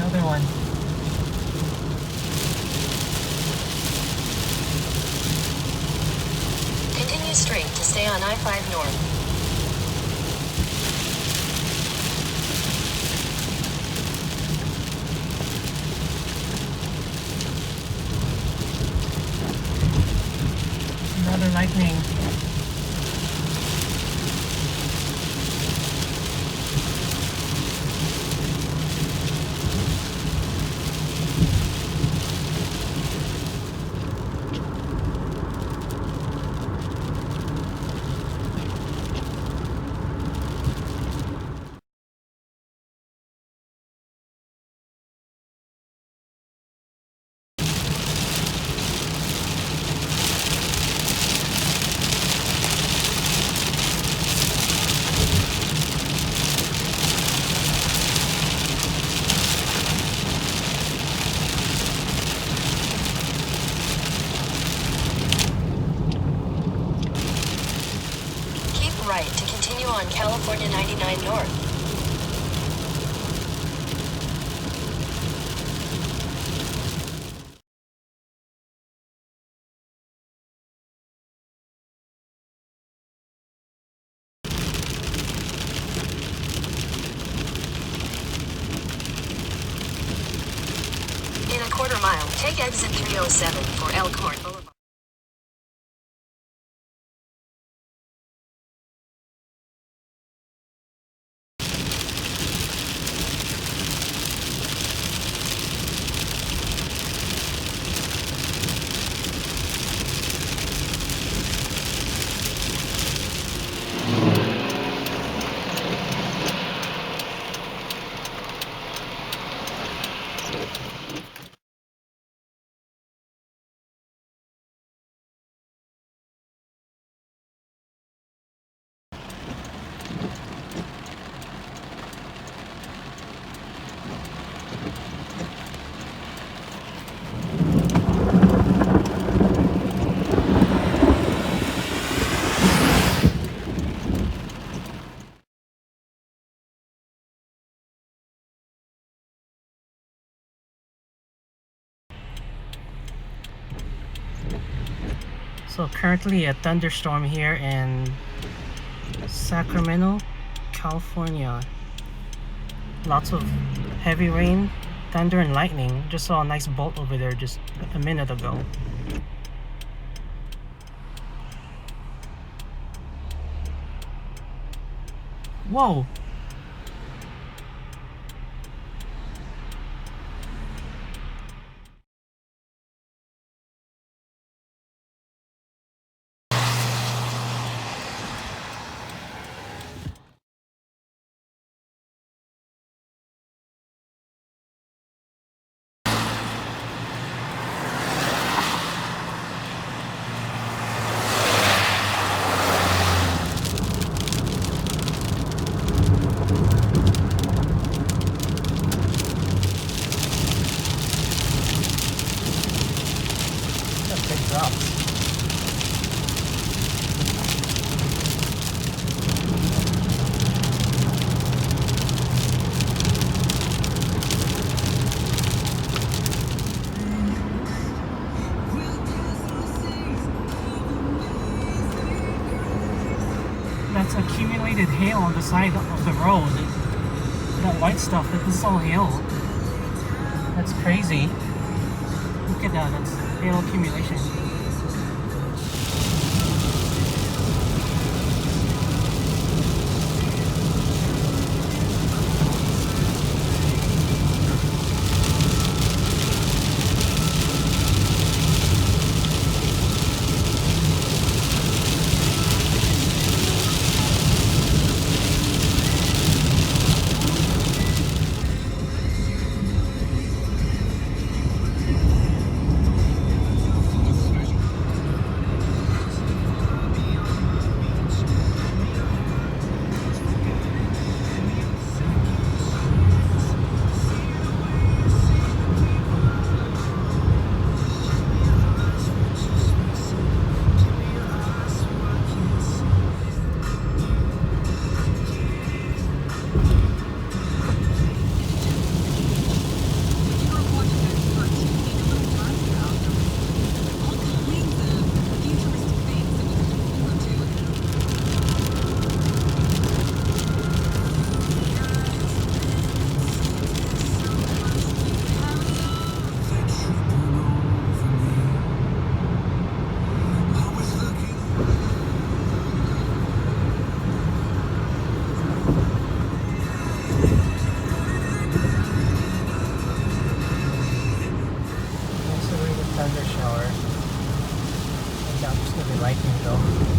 Another one. Continue straight to stay on I-5 North. Another lightning. Right to continue on California 99 North. In a quarter mile, take exit 307 for Elkhorn Boulevard. So currently a thunderstorm here in Sacramento, California. Lots of heavy rain, thunder and lightning. Just saw a nice bolt over there just a minute ago. Whoa! That's big drops. That's accumulated hail on the side of the road. That white stuff, this is all hail. That's crazy. Look at that, that's hail accumulation. like me though.